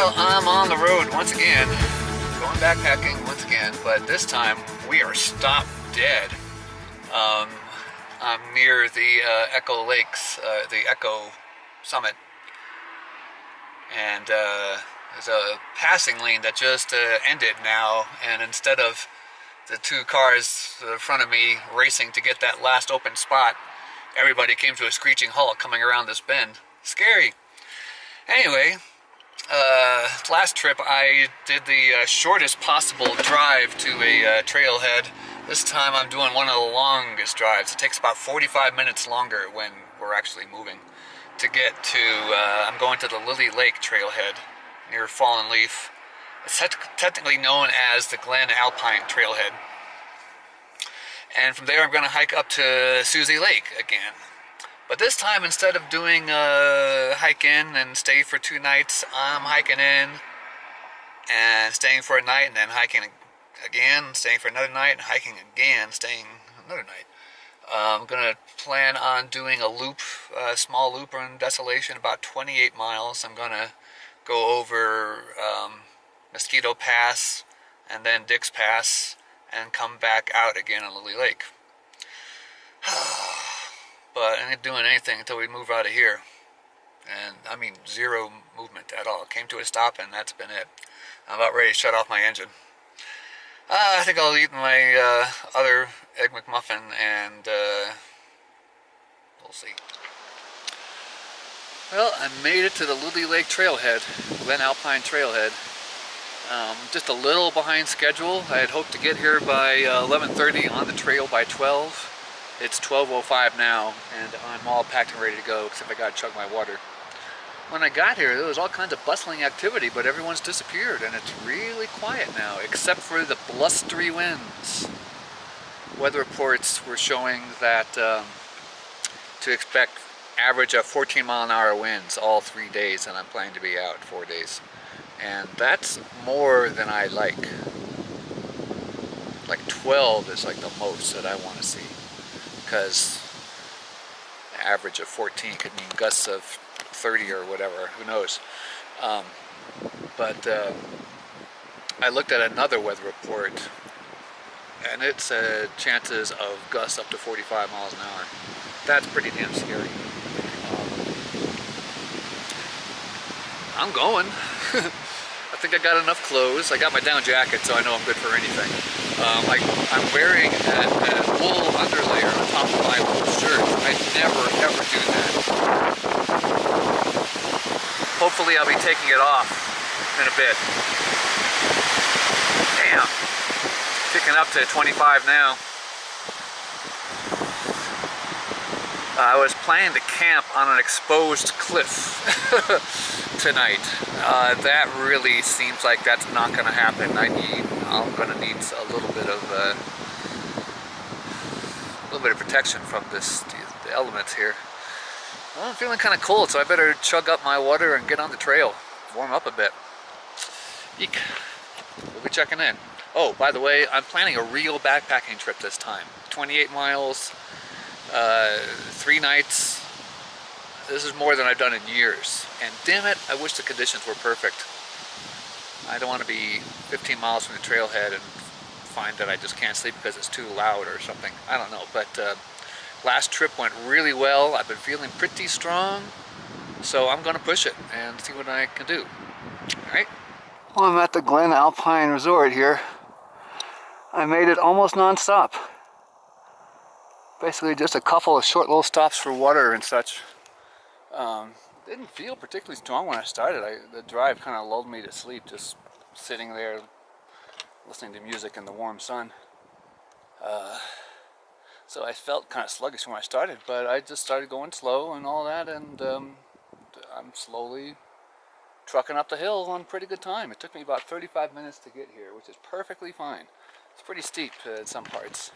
Well, I'm on the road once again, going backpacking once again, but this time we are stopped dead. I'm near the Echo Lakes, the Echo Summit, and there's a passing lane that just ended now, and instead of the two cars in front of me racing to get that last open spot, everybody came to a screeching halt coming around this bend. Scary. Anyway, last trip I did the shortest possible drive to a trailhead. This time I'm doing one of the longest drives. It takes about 45 minutes longer when we're actually moving to get to, I'm going to the Lily Lake trailhead near Fallen Leaf. It's technically known as the Glen Alpine Trailhead. And from there I'm going to hike up to Suzie Lake again. But this time, instead of doing a hike in and stay for 2 nights, I'm hiking in and staying for a night, and then hiking again, staying for another night, and hiking again, staying another night. I'm going to plan on doing a loop, a small loop in Desolation, about 28 miles. I'm going to go over Mosquito Pass and then Dick's Pass and come back out again on Lily Lake. But I ain't doing anything until we move out of here. And I mean, zero movement at all. Came to a stop and that's been it. I'm about ready to shut off my engine. I think I'll eat my other Egg McMuffin and we'll see. Well, I made it to the Lily Lake Trailhead, Glen Alpine Trailhead. Just a little behind schedule. I had hoped to get here by 11:30, on the trail by 12. It's 12:05 now, and I'm all packed and ready to go, except I gotta chug my water. When I got here, there was all kinds of bustling activity, but everyone's disappeared, and it's really quiet now, except for the blustery winds. Weather reports were showing that to expect average of 14-mile-an-hour winds all 3 days, and I'm planning to be out 4 days. And that's more than I like. Like 12 is like the most that I want to see. Because the average of 14 could mean gusts of 30 or whatever, who knows. But I looked at another weather report, and it said chances of gusts up to 45 miles an hour. That's pretty damn scary. I'm going. I think I got enough clothes. I got my down jacket, so I know I'm good for anything. I'm wearing a wool underlayer on top of my wool shirt. I never ever do that. Hopefully I'll be taking it off in a bit. Damn. Kicking up to 25 now. I was planning to camp on an exposed cliff tonight. That really seems like that's not going to happen. I'm going to need a little bit of protection from the elements here. Well, I'm feeling kind of cold, so I better chug up my water and get on the trail, warm up a bit. Eek. We'll be checking in. Oh, by the way, I'm planning a real backpacking trip this time. 28 miles. 3 nights. This is more than I've done in years, and damn it, I wish the conditions were perfect. I don't want to be 15 miles from the trailhead and find that I just can't sleep because it's too loud or something. I don't know, but last trip went really well. I've been feeling pretty strong, so I'm going to push it and see what I can do. Alright? Well, I'm at the Glen Alpine Resort here. I made it almost non-stop. Basically just a couple of short little stops for water and such. Didn't feel particularly strong when I started. The drive kind of lulled me to sleep, just sitting there listening to music in the warm sun. So I felt kind of sluggish when I started, but I just started going slow and all that, and I'm slowly trucking up the hill on pretty good time. It took me about 35 minutes to get here, which is perfectly fine. It's pretty steep in some parts.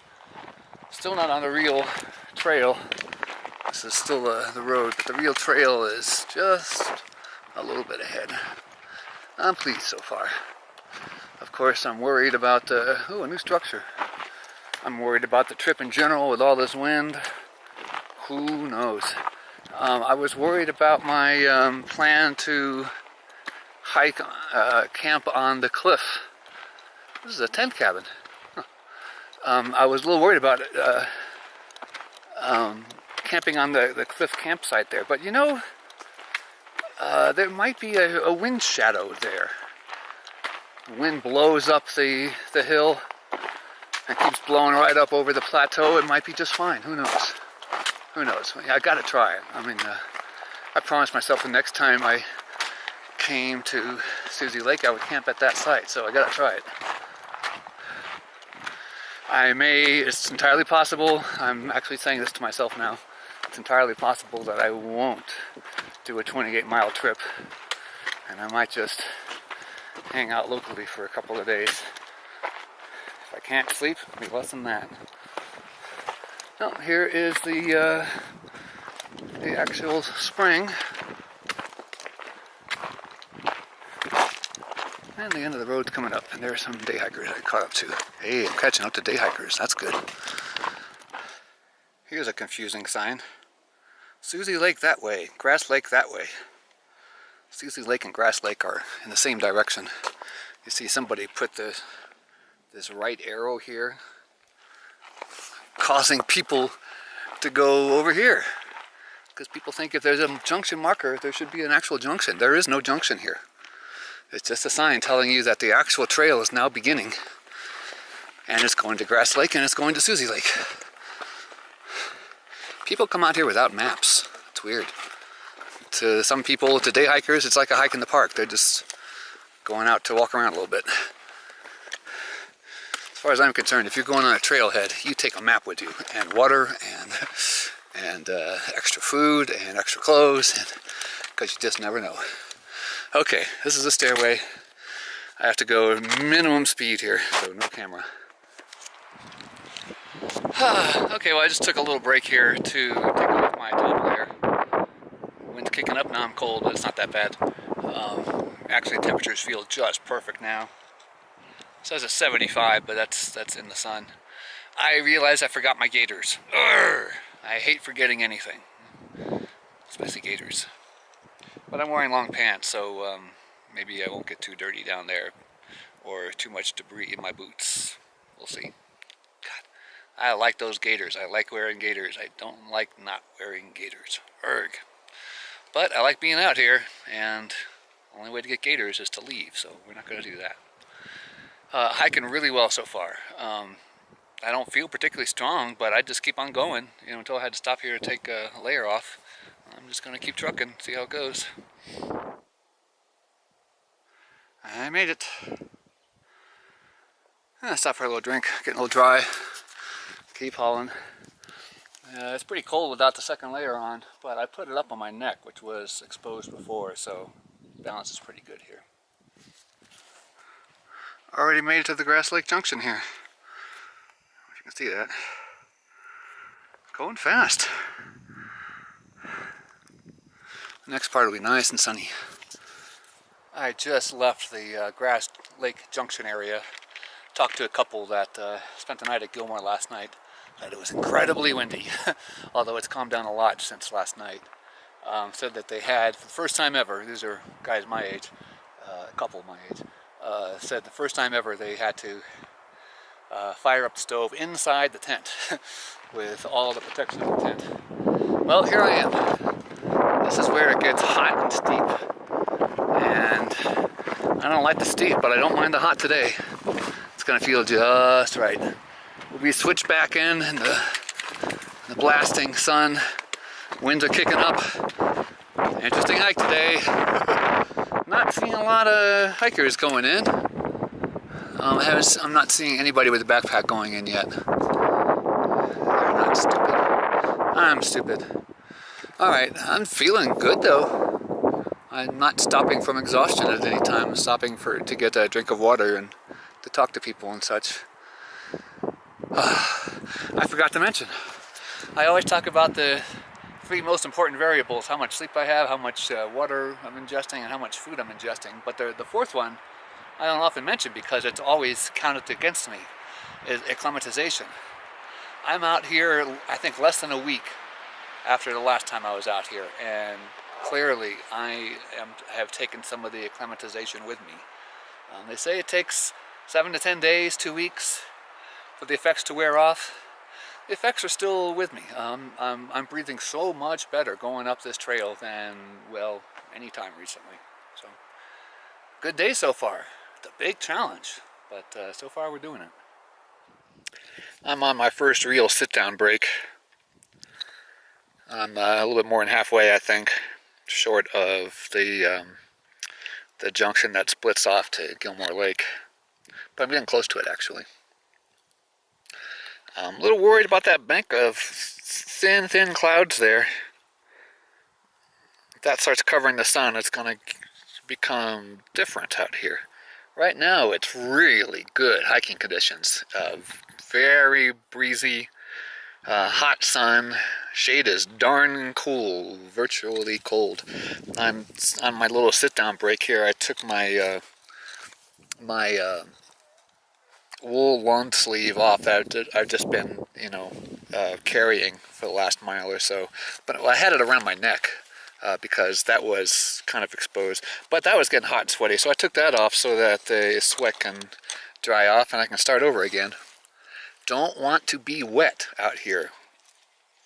Still not on the real trail. This is still the road, but the real trail is just a little bit ahead. I'm pleased so far. Of course, I'm worried about a new structure. I'm worried about the trip in general with all this wind. Who knows? I was worried about my plan to hike, camp on the cliff. This is a tent cabin. Huh. I was a little worried about camping on the cliff campsite there, but you know, there might be a wind shadow there. The wind blows up the hill and keeps blowing right up over the plateau. It might be just fine. Who knows? Who knows? I gotta try it. I mean, I promised myself the next time I came to Suzie Lake, I would camp at that site, so I gotta try it. It's entirely possible, I'm actually saying this to myself now, it's entirely possible that I won't do a 28-mile trip, and I might just hang out locally for a couple of days. If I can't sleep, it'll be less than that. Well, here is the actual spring. And the end of the road's coming up, and there's some day hikers I caught up to. Hey, I'm catching up to day hikers, that's good. Here's a confusing sign. Suzie Lake that way, Grass Lake that way. Suzie Lake and Grass Lake are in the same direction. You see somebody put this right arrow here, causing people to go over here. Because people think if there's a junction marker, there should be an actual junction. There is no junction here. It's just a sign telling you that the actual trail is now beginning. And it's going to Grass Lake and it's going to Suzie Lake. People come out here without maps. It's weird. To some people, to day hikers, it's like a hike in the park. They're just going out to walk around a little bit. As far as I'm concerned, if you're going on a trailhead, you take a map with you, and water, and extra food, and extra clothes, because you just never know. Okay, this is a stairway. I have to go minimum speed here, so no camera. Okay, well I just took a little break here to take off my top layer. Wind's kicking up, now I'm cold, but it's not that bad. Actually, temperatures feel just perfect now. It says it's 75, but that's in the sun. I realized I forgot my gaiters. Urgh! I hate forgetting anything, especially gaiters. But I'm wearing long pants, so maybe I won't get too dirty down there, or too much debris in my boots. We'll see. God, I like those gaiters. I like wearing gaiters. I don't like not wearing gaiters. Urgh. But I like being out here, and the only way to get gaiters is to leave, so we're not going to do that. Hiking really well so far. I don't feel particularly strong, but I just keep on going, until I had to stop here to take a layer off. I'm just going to keep trucking, see how it goes. I made it. Stop for a little drink, getting a little dry. Keep hauling. It's pretty cold without the second layer on, but I put it up on my neck, which was exposed before, so balance is pretty good here. Already made it to the Grass Lake Junction here. If you can see that. Going fast. The next part will be nice and sunny. I just left the Grass Lake Junction area. Talked to a couple that spent the night at Gilmore last night. That it was incredibly windy, although it's calmed down a lot since last night. Said that they had, for the first time ever, these are guys my age, a couple my age, said the first time ever they had to fire up the stove inside the tent with all the protection of the tent. Well, here I am. This is where it gets hot and steep. And I don't like the steep, but I don't mind the hot today. It's going to feel just right. We'll be switched back in the blasting sun. Winds are kicking up. Interesting hike today. Not seeing a lot of hikers going in. I'm not seeing anybody with a backpack going in yet. They're not stupid. I'm stupid. Alright, I'm feeling good though. I'm not stopping from exhaustion at any time. I'm stopping to get a drink of water and to talk to people and such. I forgot to mention, I always talk about the three most important variables: how much sleep I have, how much water I'm ingesting, and how much food I'm ingesting. But the fourth one I don't often mention because it's always counted against me, is acclimatization. I'm out here, I think, less than a week after the last time I was out here, and clearly I have taken some of the acclimatization with me. They say it takes 7 to 10 days, 2 weeks for the effects to wear off. The effects are still with me. I'm breathing so much better going up this trail than, well, any time recently. So, good day so far. It's a big challenge, but so far we're doing it. I'm on my first real sit-down break. I'm a little bit more than halfway, I think, short of the junction that splits off to Gilmore Lake. But I'm getting close to it, actually. I'm a little worried about that bank of thin clouds there. If that starts covering the sun, it's going to become different out here. Right now, it's really good hiking conditions. Very breezy, hot sun. Shade is darn cool, virtually cold. I'm on my little sit-down break here. I took my wool long sleeve off that I've just been, carrying for the last mile or so. But I had it around my neck because that was kind of exposed. But that was getting hot and sweaty, so I took that off so that the sweat can dry off and I can start over again. Don't want to be wet out here.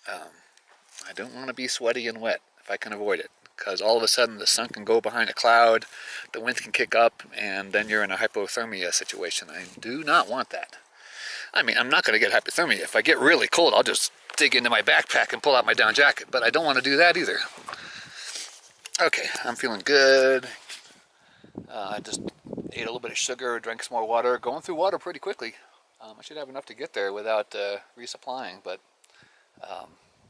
I don't want to be sweaty and wet if I can avoid it. Because all of a sudden the sun can go behind a cloud, the wind can kick up, and then you're in a hypothermia situation. I do not want that. I mean, I'm not going to get hypothermia. If I get really cold, I'll just dig into my backpack and pull out my down jacket, but I don't want to do that either. Okay, I'm feeling good. I just ate a little bit of sugar, drank some more water, going through water pretty quickly. I should have enough to get there without resupplying, but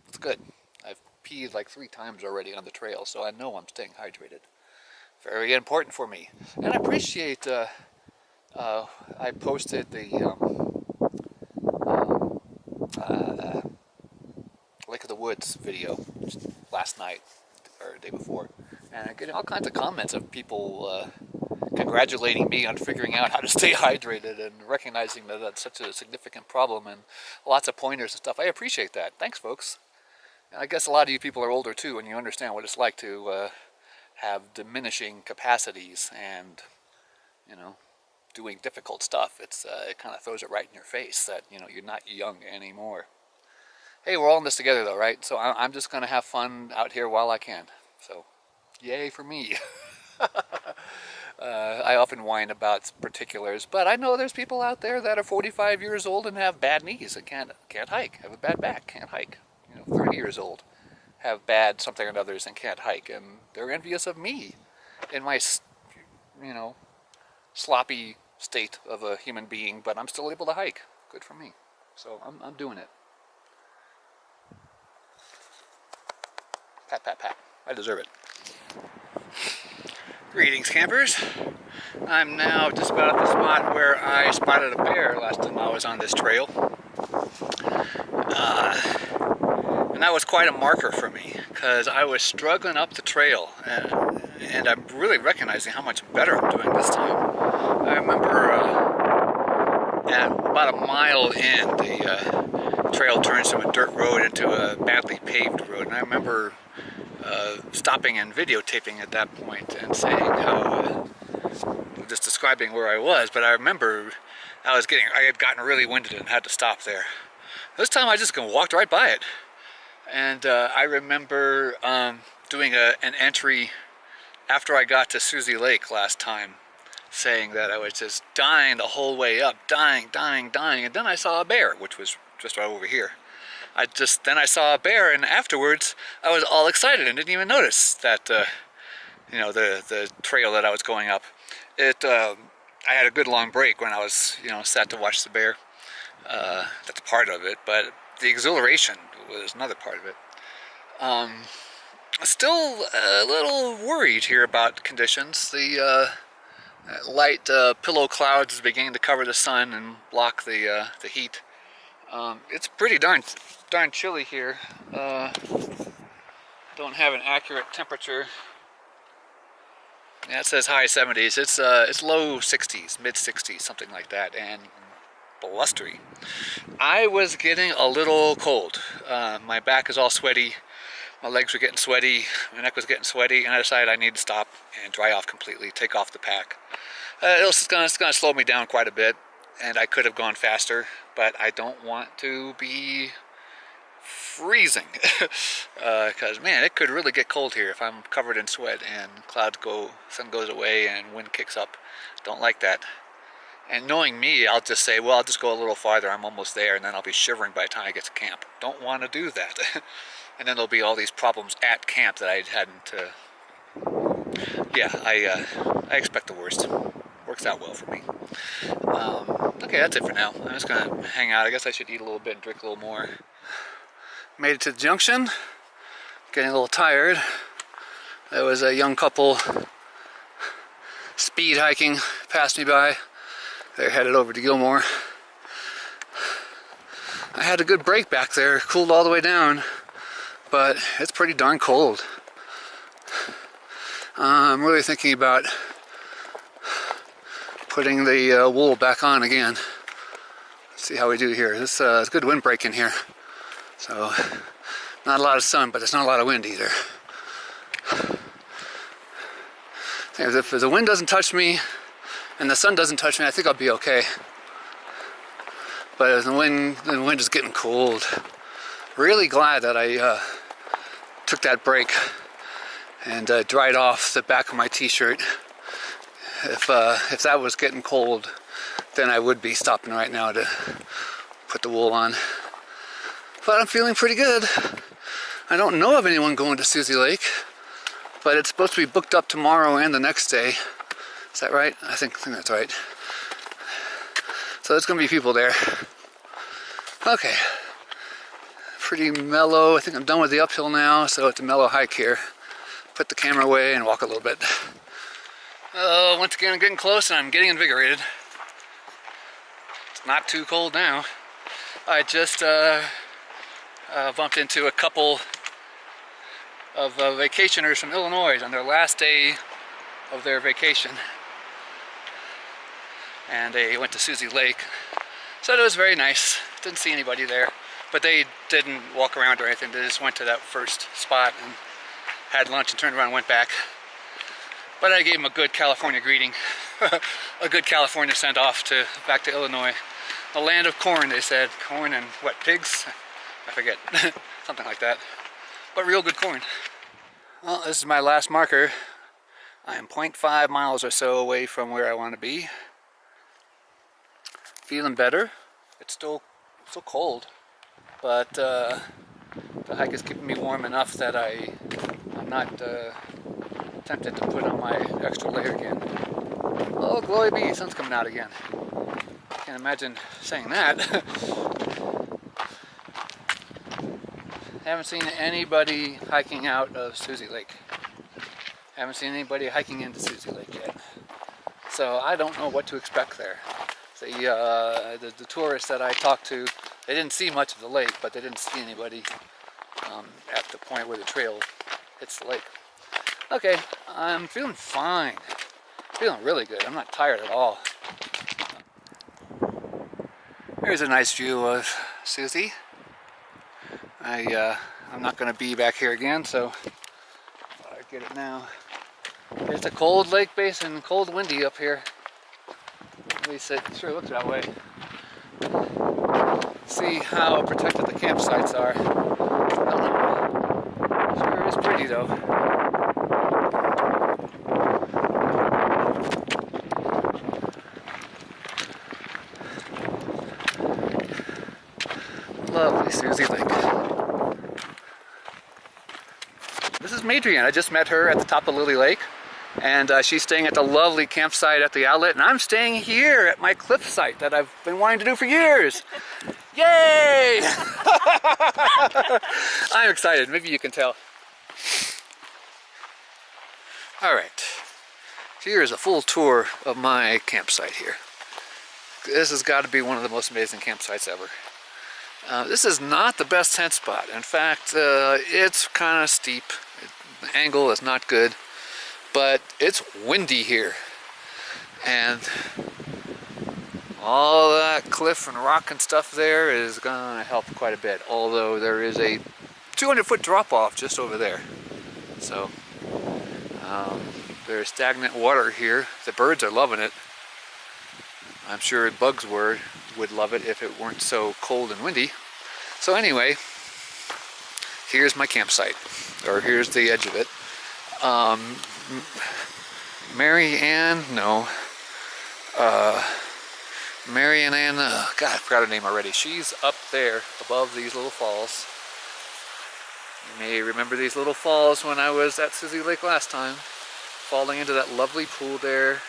it's good. I've peed like 3 times already on the trail, so I know I'm staying hydrated. Very important for me. And I appreciate, I posted the Lake of the Woods video last night, or the day before, and I'm getting all kinds of comments of people congratulating me on figuring out how to stay hydrated and recognizing that that's such a significant problem, and lots of pointers and stuff. I appreciate that. Thanks, folks. I guess a lot of you people are older too, and you understand what it's like to have diminishing capacities and, doing difficult stuff. It kind of throws it right in your face that, you're not young anymore. Hey, we're all in this together though, right? So I'm just going to have fun out here while I can. So, yay for me. I often whine about particulars, but I know there's people out there that are 45 years old and have bad knees and can't hike, have a bad back, can't hike. 30 years old, have bad something or others and can't hike, and they're envious of me in my, sloppy state of a human being, but I'm still able to hike. Good for me. So I'm doing it. Pat, pat, pat. I deserve it. Greetings, campers. I'm now just about at the spot where I spotted a bear last time I was on this trail. And that was quite a marker for me, because I was struggling up the trail, and I'm really recognizing how much better I'm doing this time. I remember at about a mile in, the trail turns from a dirt road into a badly paved road, and I remember stopping and videotaping at that point and saying how, just describing where I was, but I remember I had gotten really winded and had to stop there. This time I just walked right by it. And I remember doing an entry after I got to Suzie Lake last time, saying that I was just dying the whole way up, dying, and then I saw a bear, which was just right over here. Then I saw a bear, and afterwards I was all excited and didn't even notice that, the trail that I was going up. I had a good long break when I was, sat to watch the bear. That's part of it, but the exhilaration was another part of it. Still a little worried here about conditions. The light pillow clouds is beginning to cover the sun and block the heat. It's pretty darn chilly here. Don't have an accurate temperature. Yeah, it says high 70s. It's low 60s, mid 60s, something like that, and blustery. I was getting a little cold. My back is all sweaty. My legs were getting sweaty, my neck was getting sweaty, and I decided I need to stop and dry off completely, take off the pack. It's going to slow me down quite a bit, and I could have gone faster, but I don't want to be freezing. Because, man, it could really get cold here if I'm covered in sweat and sun goes away and wind kicks up. Don't like that. And knowing me, I'll just say, well, I'll just go a little farther, I'm almost there, and then I'll be shivering by the time I get to camp. Don't want to do that. And then there'll be all these problems at camp that I hadn't, yeah, I expect the worst. Works out well for me. Okay, that's it for now. I'm just gonna hang out. I guess I should eat a little bit and drink a little more. Made it to the junction. Getting a little tired. There was a young couple speed hiking passed me by. They're headed over to Gilmore. I had a good break back there, cooled all the way down, but it's pretty darn cold. I'm really thinking about putting the wool back on again. Let's see how we do here. It's good wind break in here. So, not a lot of sun, but it's not a lot of wind either. If the wind doesn't touch me and the sun doesn't touch me, I think I'll be okay. But the wind is getting cold. Really glad that I took that break and dried off the back of my t-shirt. If that was getting cold, then I would be stopping right now to put the wool on. But I'm feeling pretty good. I don't know of anyone going to Suzie Lake, but it's supposed to be booked up tomorrow and the next day. Is that right? I think that's right. So there's going to be people there. Okay. Pretty mellow. I think I'm done with the uphill now, so it's a mellow hike here. Put the camera away and walk a little bit. Once again, I'm getting close and I'm getting invigorated. It's not too cold now. I just bumped into a couple of vacationers from Illinois on their last day of their vacation. And they went to Suzie Lake. So it was very nice. Didn't see anybody there. But they didn't walk around or anything. They just went to that first spot and had lunch and turned around and went back. But I gave them a good California greeting. A good California send off back to Illinois. The land of corn, they said. Corn and what, pigs? I forget. Something like that. But real good corn. Well, this is my last marker. I am 0.5 miles or so away from where I want to be. Feeling better. It's still cold, but the hike is keeping me warm enough that I'm not tempted to put on my extra layer again. Oh, glory be, sun's coming out again. Can't imagine saying that. Haven't seen anybody hiking out of Suzie Lake. Haven't seen anybody hiking into Suzie Lake yet. So I don't know what to expect there. The tourists that I talked to, they didn't see much of the lake, but they didn't see anybody at the point where the trail hits the lake. Okay, I'm feeling fine. Feeling really good. I'm not tired at all. Here's a nice view of Suzie. I'm not going to be back here again, so I get it now. It's a cold lake basin, cold windy up here. At least it sure looks that way. See how protected the campsites are. I don't know. Sure is pretty though. Lovely Suzie Lake. This is Madrian. I just met her at the top of Lily Lake. And she's staying at the lovely campsite at the outlet, and I'm staying here at my cliff site that I've been wanting to do for years. Yay! I'm excited. Maybe you can tell. All right. Here is a full tour of my campsite here. This has got to be one of the most amazing campsites ever. This is not the best tent spot. In fact, it's kind of steep. The angle is not good. But it's windy here, and all that cliff and rock and stuff there is gonna help quite a bit, although there is a 200-foot drop off just over there. So there's stagnant water here. The birds are loving it. I'm sure bugs would love it if it weren't so cold and windy. So anyway, here's my campsite, or here's the edge of it. Mary Ann God, I forgot her name already. She's up there above these little falls. You may remember these little falls when I was at Suzie Lake last time. Falling into that lovely pool there.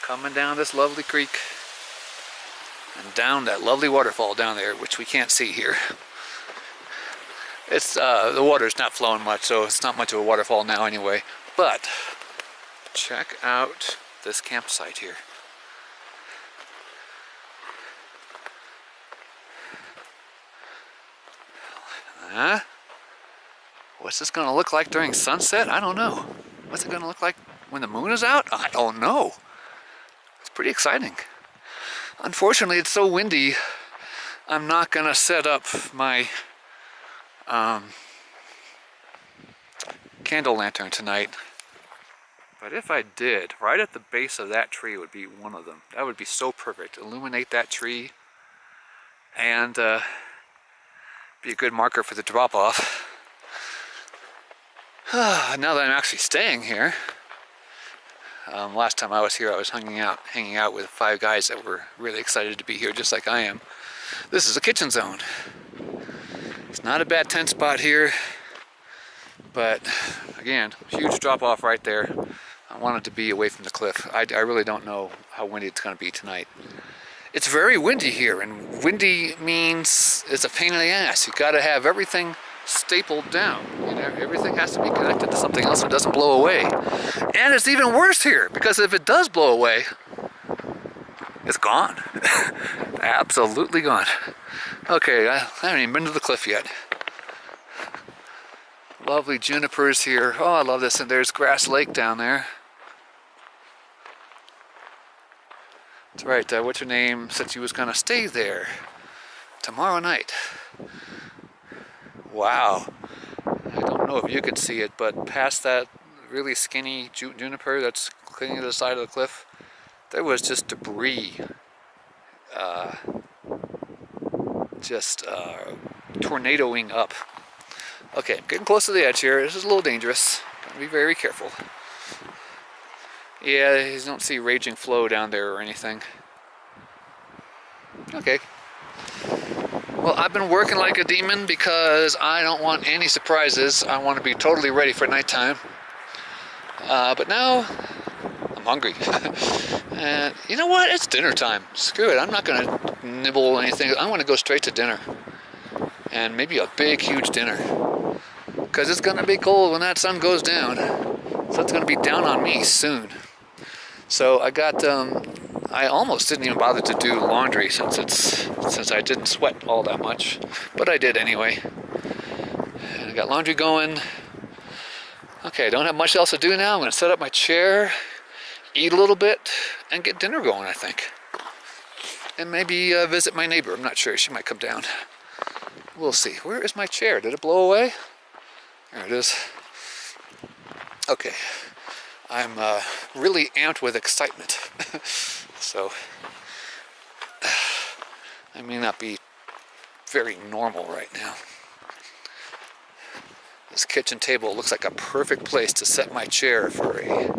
Coming down this lovely creek. And down that lovely waterfall down there, which we can't see here. It's the water's not flowing much, so it's not much of a waterfall now anyway. But check out this campsite here. What's this going to look like during sunset? I don't know. What's it going to look like when the moon is out? I don't know. It's pretty exciting. Unfortunately, it's so windy, I'm not going to set up my candle lantern tonight. But if I did, right at the base of that tree would be one of them. That would be so perfect. Illuminate that tree and be a good marker for the drop-off. Now that I'm actually staying here, last time I was here I was hanging out with 5 guys that were really excited to be here just like I am. This is a kitchen zone. It's not a bad tent spot here, but again, huge drop-off right there. I wanted to be away from the cliff. I really don't know how windy it's going to be tonight. It's very windy here, and windy means it's a pain in the ass. You've got to have everything stapled down. You know, everything has to be connected to something else so it doesn't blow away. And it's even worse here, because if it does blow away, it's gone. Absolutely gone. Okay, I haven't even been to the cliff yet. Lovely junipers here. Oh, I love this. And there's Grass Lake down there. That's right, what's her name said she was going to stay there tomorrow night. Wow. I don't know if you could see it, but past that really skinny juniper that's clinging to the side of the cliff, there was just debris. Tornadoing up. Okay, I'm getting close to the edge here. This is a little dangerous. Gotta be very careful. Yeah, you don't see raging flow down there or anything. Okay. Well, I've been working like a demon because I don't want any surprises. I want to be totally ready for nighttime. But now, I'm hungry. And you know what? It's dinner time. Screw it. I'm not going to nibble anything. I want to go straight to dinner. And maybe a big, huge dinner. Because it's going to be cold when that sun goes down. So it's going to be down on me soon. So I got, I almost didn't even bother to do laundry since I didn't sweat all that much. But I did anyway. And I got laundry going. Okay, I don't have much else to do now. I'm going to set up my chair, eat a little bit, and get dinner going, I think. And maybe visit my neighbor. I'm not sure. She might come down. We'll see. Where is my chair? Did it blow away? There it is. Okay. I'm really amped with excitement. So, I may not be very normal right now. This kitchen table looks like a perfect place to set my chair for a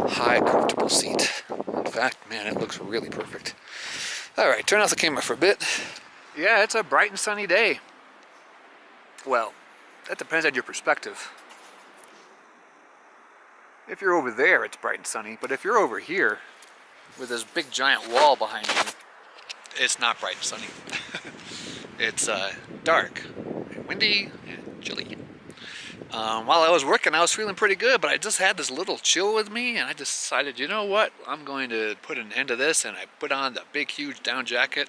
high, comfortable seat. In fact, man, it looks really perfect. All right, turn off the camera for a bit. Yeah, it's a bright and sunny day. Well, that depends on your perspective. If you're over there, it's bright and sunny, but if you're over here with this big giant wall behind you, it's not bright and sunny. It's dark, and windy, and chilly. While I was working, I was feeling pretty good, but I just had this little chill with me, and I decided, you know what, I'm going to put an end to this, and I put on the big, huge down jacket,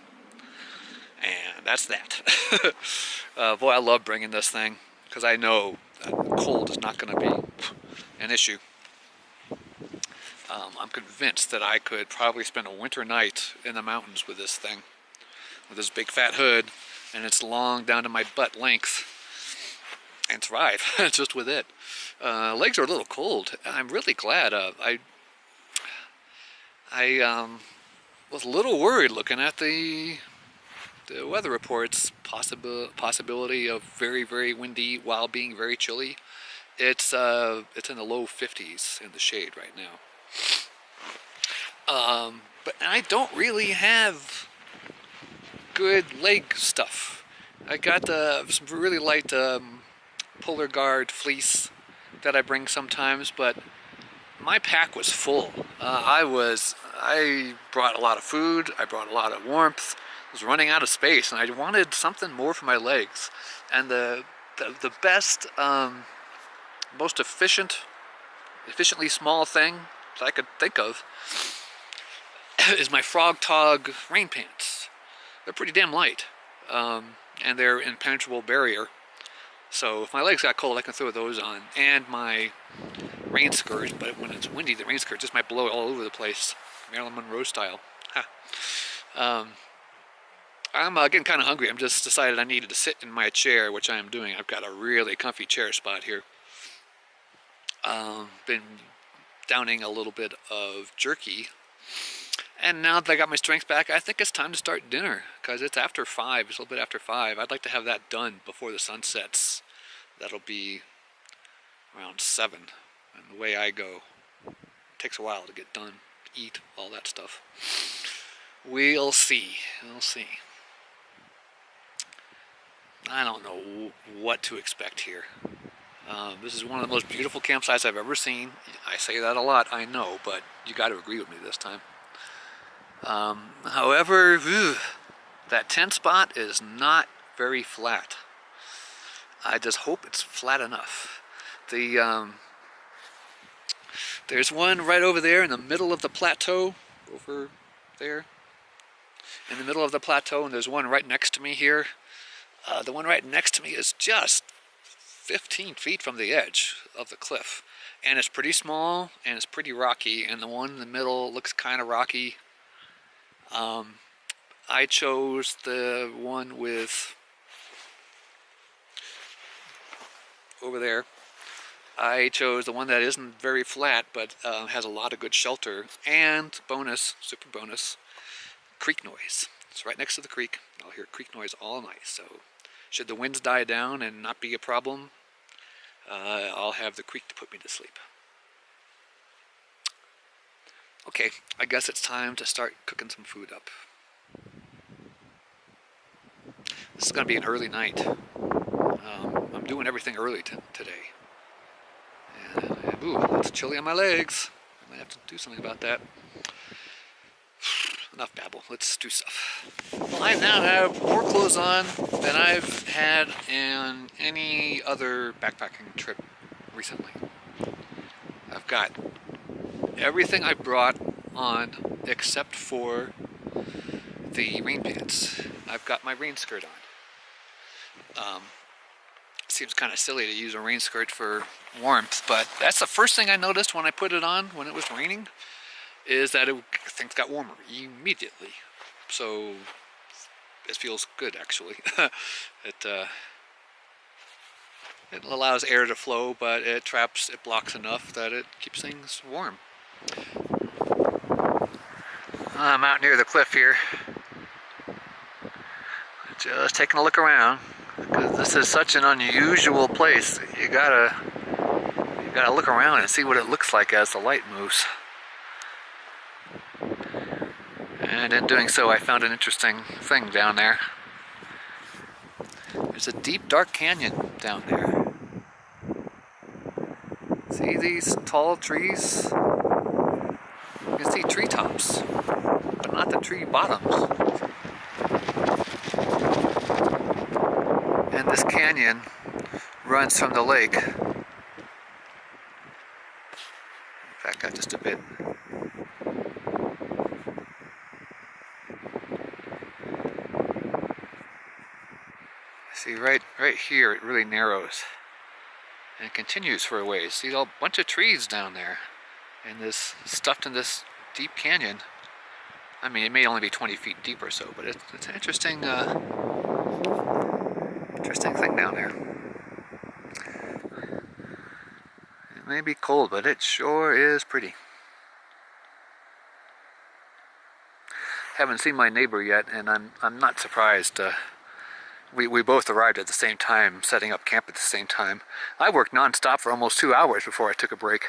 and that's that. Boy, I love bringing this thing, because I know that cold is not going to be an issue. I'm convinced that I could probably spend a winter night in the mountains with this thing, with this big fat hood, and it's long down to my butt length, and thrive just with it. Legs are a little cold. I'm really glad. I was a little worried looking at the weather reports. Possibility of very, very windy while being very chilly. It's in the low 50s in the shade right now. But I don't really have good leg stuff. I got some really light Polar Guard fleece that I bring sometimes, but my pack was full. I brought a lot of food, I brought a lot of warmth, I was running out of space, and I wanted something more for my legs. And the best, most efficiently small thing that I could think of is my Frog Tog rain pants. They're pretty damn light, and they're impenetrable barrier. So if my legs got cold, I can throw those on, and my rain skirt. But when it's windy, the rain skirt just might blow all over the place, Marilyn Monroe style. I'm getting kind of hungry. I'm just decided I needed to sit in my chair, which I am doing. I've got a really comfy chair spot here. Been downing a little bit of jerky, and now that I got my strength back, I think it's time to start dinner, because it's after 5. It's a little bit after 5. I'd like to have that done before the sun sets. That'll be around 7. And the way I go, it takes a while to get done, eat, all that stuff. We'll see. We'll see. I don't know what to expect here. This is one of the most beautiful campsites I've ever seen. I say that a lot, I know, but you got to agree with me this time. However, that tent spot is not very flat. I just hope it's flat enough. There's one right over there in the middle of the plateau, over there, in the middle of the plateau, and there's one right next to me here. The one right next to me is just 15 feet from the edge of the cliff, and it's pretty small and it's pretty rocky, and the one in the middle looks kind of rocky. I chose the one with over there. I chose the one that isn't very flat, but has a lot of good shelter, and bonus, super bonus, creek noise. It's right next to the creek. I'll hear creek noise all night, so should the winds die down and not be a problem, I'll have the creek to put me to sleep. Okay, I guess it's time to start cooking some food up. This is going to be an early night. I'm doing everything early today. And, ooh, it's chilly on my legs. I might have to do something about that. Enough babble, let's do stuff. Well, I now have more clothes on than I've had in any other backpacking trip recently. I've got everything I brought on except for the rain pants. I've got my rain skirt on. Seems kind of silly to use a rain skirt for warmth, but that's the first thing I noticed when I put it on when it was raining, is that things got warmer immediately. So it feels good, actually. It allows air to flow, but it blocks enough that it keeps things warm. I'm out near the cliff here, just taking a look around, because this is such an unusual place. You gotta look around and see what it looks like as the light moves. And in doing so, I found an interesting thing down there. There's a deep, dark canyon down there. See these tall trees? You can see treetops, but not the tree bottoms. And this canyon runs from the lake. Back out just a bit. See, right here it really narrows and continues for a ways. See a bunch of trees down there, and this stuffed in this deep canyon. I mean, it may only be 20 feet deep or so, but it's an interesting Interesting thing down there. It may be cold, but it sure is pretty. Haven't seen my neighbor yet, and I'm not surprised. We both arrived at the same time, setting up camp at the same time. I worked non-stop for almost 2 hours before I took a break.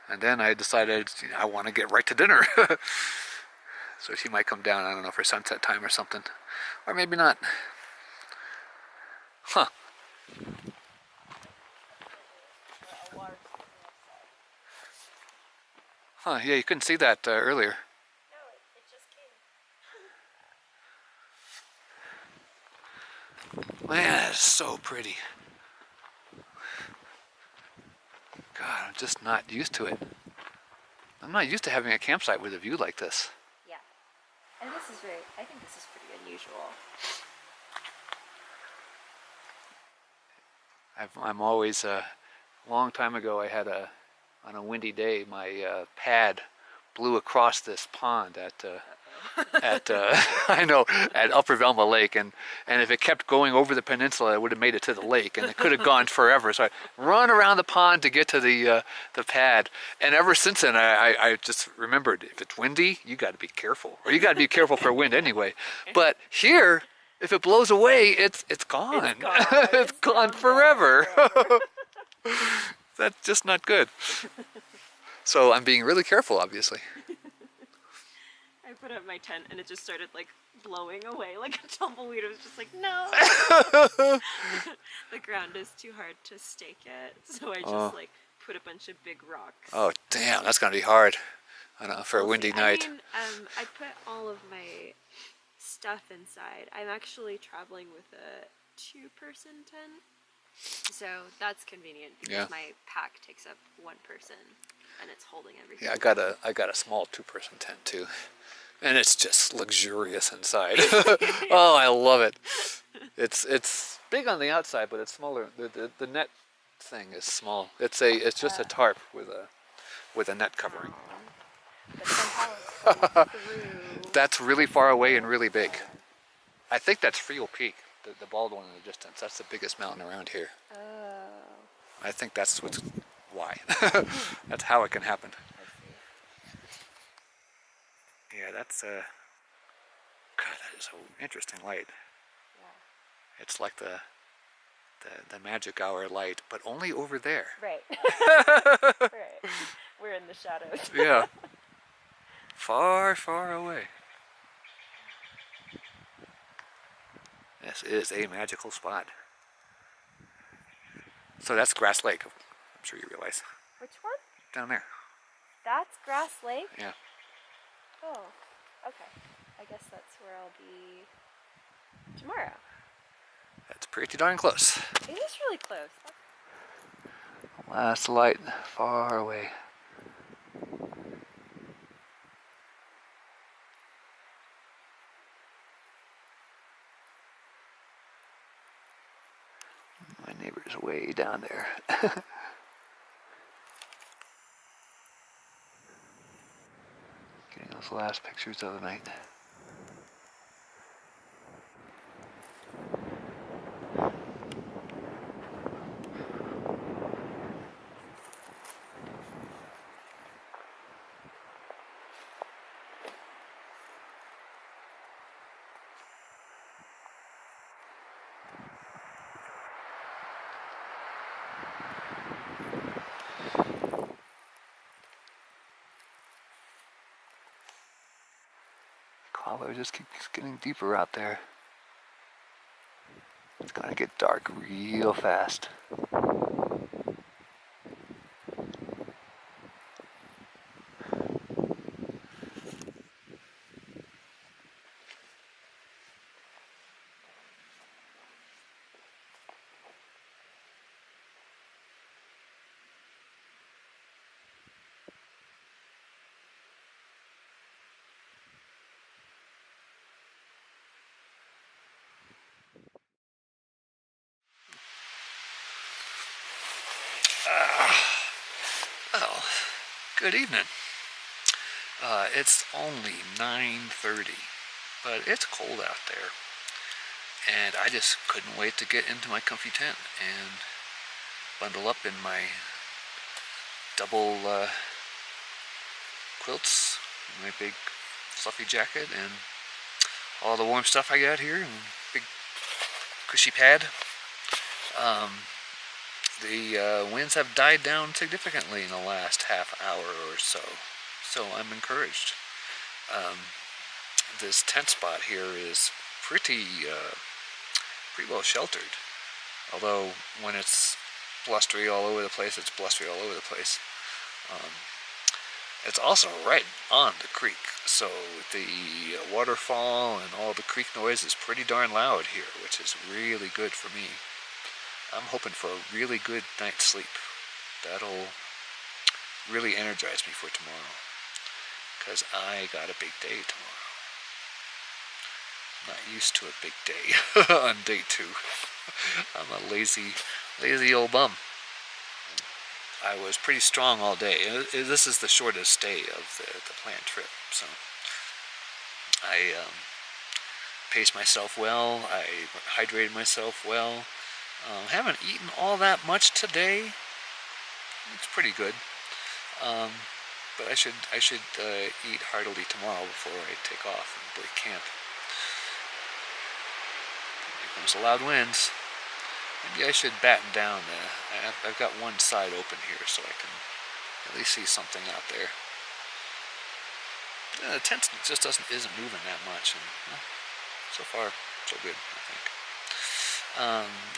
And then I decided I want to get right to dinner. So she might come down, I don't know, for sunset time or something. Or maybe not. Huh. Huh, yeah, you couldn't see that earlier. No, it just came. Man, it's so pretty. God, I'm just not used to it. I'm not used to having a campsite with a view like this. Yeah. And this is very, I think this is pretty unusual. I'm always, a long time ago I had on a windy day, my pad blew across this pond at I know, at Upper Velma Lake, and if it kept going over the peninsula, it would have made it to the lake, and it could have gone forever. So I run around the pond to get to the pad, and ever since then, I just remembered, if it's windy, you got to be careful, or you got to be careful for wind anyway. But here, if it blows away, it's gone. It's gone. It's gone forever. That's just not good. So I'm being really careful, obviously. I put up my tent and it just started like blowing away like a tumbleweed. It was just like, no. The ground is too hard to stake it, so I just like put a bunch of big rocks. Oh, damn, that's gonna be hard. I know, for a windy night. I mean, I put all of my stuff inside. I'm actually traveling with a 2-person tent, so that's convenient because my pack takes up 1 person and it's holding everything. Yeah, I got a small 2-person tent too, and it's just luxurious inside. Oh, I love it. It's big on the outside, but it's smaller. The net thing is small. It's just a tarp with a net covering. But somehow it's going through. That's really far away and really big. I think that's Friel Peak, the bald one in the distance. That's the biggest mountain around here. Oh. I think that's why. That's how it can happen. Yeah, that's God, that is an interesting light. Yeah. It's like the magic hour light, but only over there. Right. Right. We're in the shadows. Yeah. Far, far away. This is a magical spot. So that's Grass Lake, I'm sure you realize. Which one? Down there. That's Grass Lake? Yeah. Oh, okay. I guess that's where I'll be tomorrow. That's pretty darn close. It is really close. Last light, far away. My neighbor's way down there. Getting those last pictures of the night. Color just keeps getting deeper out there. It's gonna get dark real fast. Well, good evening. It's only 9:30, but it's cold out there. And I just couldn't wait to get into my comfy tent and bundle up in my double quilts, my big fluffy jacket, and all the warm stuff I got here, and big cushy pad. The winds have died down significantly in the last half hour or so, so I'm encouraged. This tent spot here is pretty well sheltered, although when it's blustery all over the place, it's blustery all over the place. It's also right on the creek, so the waterfall and all the creek noise is pretty darn loud here, which is really good for me. I'm hoping for a really good night's sleep. That'll really energize me for tomorrow, because I got a big day tomorrow. I'm not used to a big day on day 2. I'm a lazy old bum. I was pretty strong all day. This is the shortest day of the planned trip, so I paced myself well. I hydrated myself well. Haven't eaten all that much today. It's pretty good, but I should eat heartily tomorrow before I take off and break camp. Here comes the loud winds. Maybe I should batten down. I've got one side open here, so I can at least see something out there. The tent just isn't moving that much, and so far so good, I think.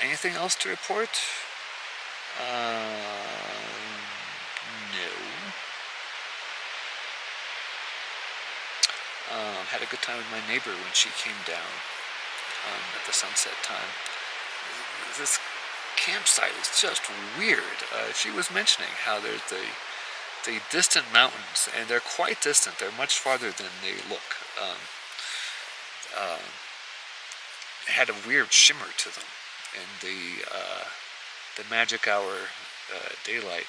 Anything else to report? No. Had a good time with my neighbor when she came down at the sunset time. This campsite is just weird. She was mentioning how there's the distant mountains, and they're quite distant. They're much farther than they look. Had a weird shimmer to them in the magic hour daylight,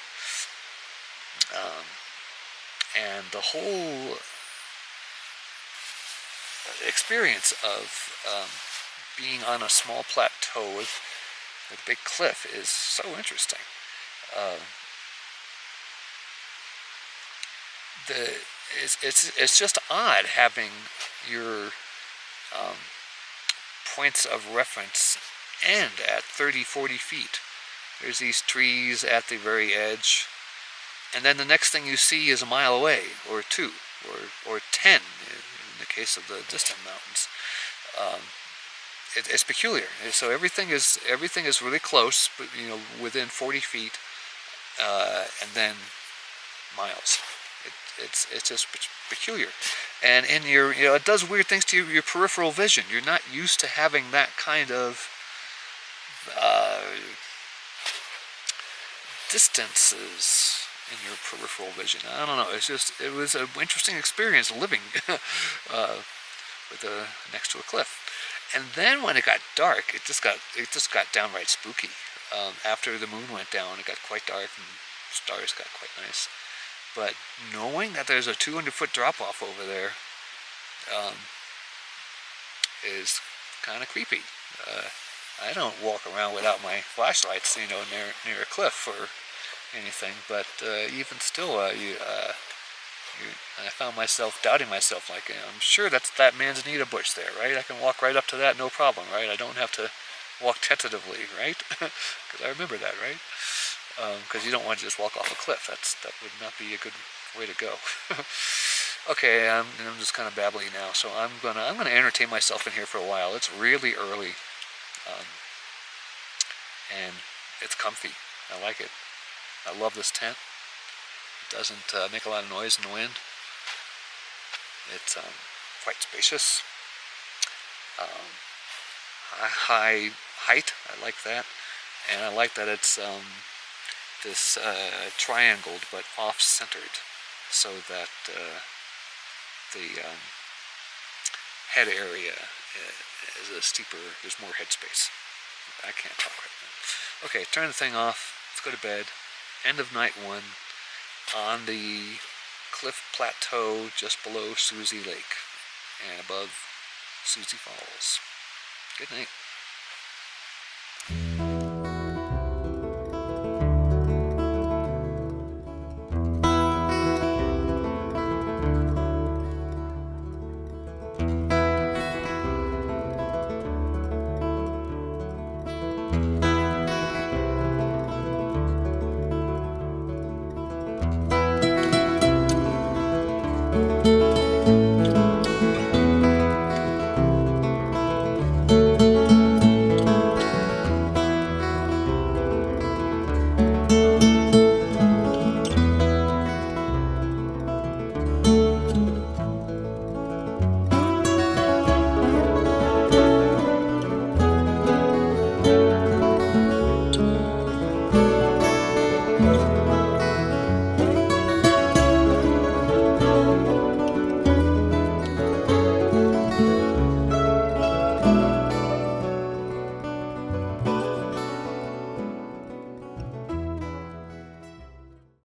and the whole experience of being on a small plateau with a big cliff is so interesting. It's just odd having your points of reference end at 30-40 feet. There's these trees at the very edge, and then the next thing you see is a mile away, or 2, or 10 in the case of the distant mountains. It's peculiar. So everything is really close, but within 40 feet, and then miles. It's just peculiar, and in your it does weird things to your peripheral vision. You're not used to having that kind of distances in your peripheral vision. I don't know. It was an interesting experience living next to a cliff. And then when it got dark, it just got downright spooky. After the moon went down, it got quite dark and stars got quite nice. But knowing that there's a 200-foot drop-off over there is kind of creepy. I don't walk around without my flashlights, near a cliff or anything. But even still, I found myself doubting myself. Like, I'm sure that's that manzanita bush there, right? I can walk right up to that, no problem, right? I don't have to walk tentatively, right? Because I remember that, right? Because you don't want to just walk off a cliff. That would not be a good way to go. Okay, I'm just kind of babbling now, so I'm gonna entertain myself in here for a while. It's really early, and it's comfy. I like it. I love this tent. It doesn't make a lot of noise in the wind. It's quite spacious. High height. I like that, and I like that it's this triangled but off-centered, so that the head area is a steeper. There's more headspace. I can't talk right now. Okay, turn the thing off. Let's go to bed. End of night 1 on the cliff plateau just below Suzie Lake and above Suzie Falls. Good night.